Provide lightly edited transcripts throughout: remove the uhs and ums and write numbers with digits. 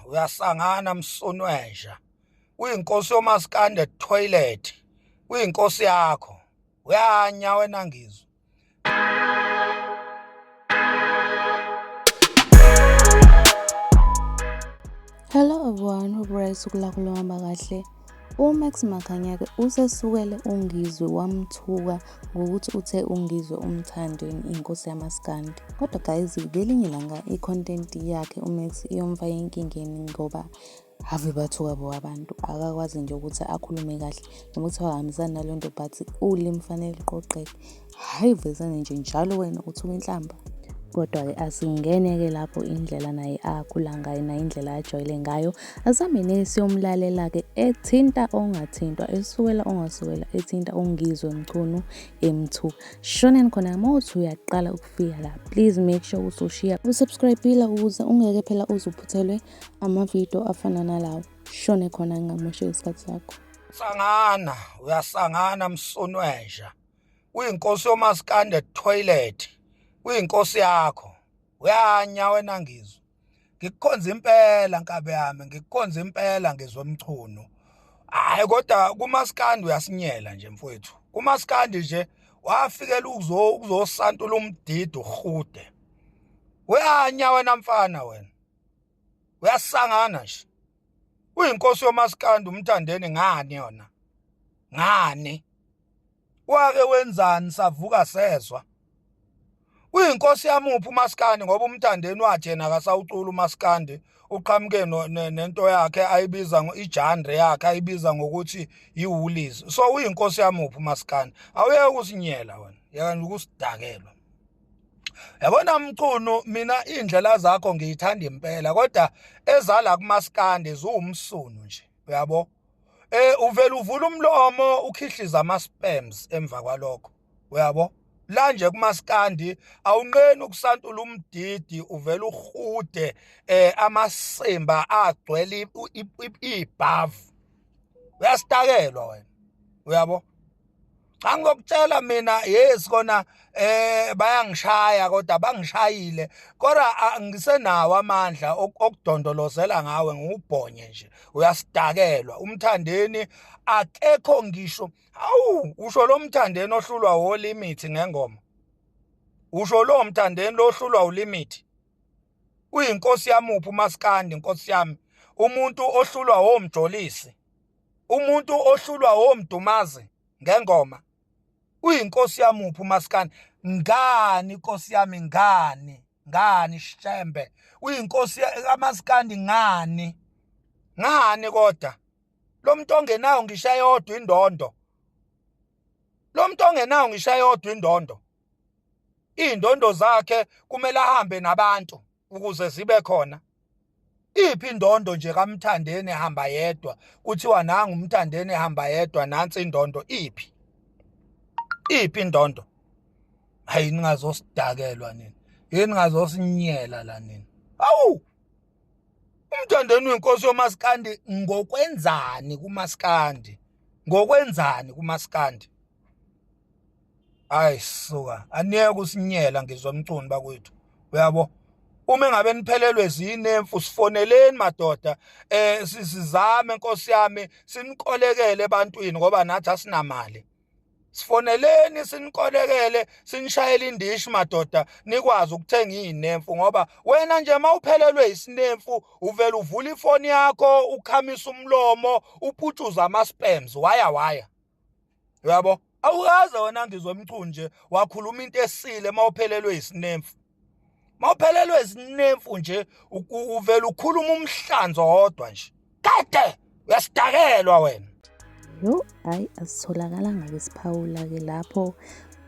Uyasangana Msonwesha. Uyinkosi yomaskandi toilet. Uyinkosi yakho. Uyanya wena ngizwe. Hello everyone, uBryce kuhamba kahle. uMax Makhanya usesukele uNgizwe wamthuka ngokuthi uthe uNgizwe umthandweni inkosi yamaskandi. Kodwa guys, ngelinye ilanga i-content yakhe uMax iyomfaka enkingeni ngoba ave bathuka bo abantu akakwazi nje ukuthi akhulume kahle noma ukuthi wahambisana nalo nto but ulimi fanele liqoqeke. Hayi vezane nje njalo wena uthuka inhlamba. Kodwa-ke asingene-ke lapho indlela naye akhula ngayo nayo indlela ajwayele ngayo. Asamene siyomlalela-ke ethinta ongathintwa, esukela ongasukela ethinta uNgizwe Mchunu emthuka. Shoneni khona mawuthi uyaqala ukufika la, please make sure ukuthi ushiya usubscribe-ile ukuze ungeke phela uzuphuthelwe amavidiyo afana nalawo. Shone khona ngingamosheli isikhathi sakho. Uyasangana Msonwesha. Uyinkosi yomaskandi toilet. Uyinkosi yakho. Uyanya wena ngizwe. Ngikukhonza impela nkabe yami, ngikukhonza impela ngizwe Mchunu. Hayi kodwa kumaskandi uyasinyela nje mfowethu. Kumaskandi nje wafikela ukuzosantula umdido uhude. Uyanya wena mfana wena. Uyasangana nje. Uyinkosi yomaskandi umthandeni ngani yona? Ngani? Wake wenzani savuka sezwa? Uyinkosi yamuphi umaskandi ngoba umthandeni wathi yena akasawucula umaskandi uqhamuke nento yakhe ayibiza ijandre yakhe ayibiza ngokuthi yiWoolies. So uyinkosi yamuphi umaskandi? Awuyeke ukusinyela wena, yeka ukusidakelwa. Yabona Mchunu, mina indlela zakho ngiyithanda impela kodwa ezala kumaskandi ziwumsunu nje, uyabo? Uvela uvula umlomo ukhihliza ama-spams emva kwalokho, uyabo? La nje kumaskandi awunqeni ukusantula umdidi uvela uhude amasimba agcwele ibhavu. Uyasitakelwa wena, uyabo? Cha ngokutshela mina yes kona bayangishaya kodwa bangishayile kodwa ngisenawo amandla okudondolozela ngawe ngubhonye nje. Uyasidakelwa umthandeni akekho ngisho. Awu usho lo mthandeni ohlulwa wolimit ngengoma. Usho lo mthandeni lohlulwa ulimit. Uyinkosi yamuphi umaskandi inkosi yami? Umuntu ohlulwa womjolisi. Umuntu ohlulwa womdumazi ngengoma. Uyinkosi yamuphi umaskandi? Ngani inkosi yami ngani? Ngani Shembe? Uyinkosi yamaskandi ngani? Ngani kodwa? Lo muntu ongenayo ngishaya yodwa indondo. Lo muntu ongenayo ngishaya yodwa indondo. Indondo zakhe kumele ahambe nabantu ukuze zibe khona. Iphi indondo nje kaMthandeni ehamba yedwa? Kuthiwa nanga uMthandeni ehamba yedwa nansi indondo iphi? Iphi indondo? Hayi ningazosidakelwa nini. Yini ngazosinyela la nini. Awu! uMthandeni uyinkosi yomaskandi ngokwenzani kumaskandi? Ngokwenzani kumaskandi? Hayi suka, aniyeke usinyela ngizwe Mchunu bakwethu. Uyabo? Uma ngabe niphelelwe zinemfu sifoneleni madoda sizame Nkosi yami sinikolekele ebantwini ngoba nathi asinamali. Sifoneleni sinikolekele sinishayele indishi madoda nikwazi ukuthenga izinemfu ngoba wena nje mawuphelelwe isinemfu uvela uvula ifoni yakho ukhamisa umlomo uputshuza ama-spams waya. Uyabo? Awukaze wena ngizwe Mchunu nje wakhuluma into esile mawuphelelwe isinemfu. Mawuphelelwe isinemfu nje uvela ukhuluma umhlanzo wodwa nje. Kade uyasidakelwa wena. Yo, hayi asitholakalanga-ke siphawula-ke lapho.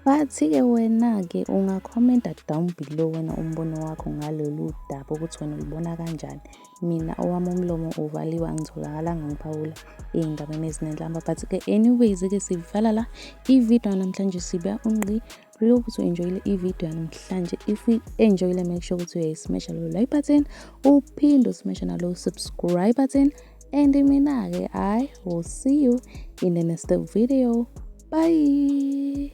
Bathi-ke wena-ke ungakhomenta down below wena umbono wakho ngalolu daba ukuthi wena ulibona kanjani. Mina owami umlomo uvaliwe angitholakalanga ngiphawula ey'ndabeni ezinenhlamba. But-ke anyways-ke sivala la ividiyo namhlanje siba unqi. Really hope ukuthi u-enjoyile ividiyo namhlanje. If u-enjoyile make sure ukuthi uyayismasha lo like button, uphinde usmasha nalo subscribe button. And mina-ke I will see you in the next video. Bye.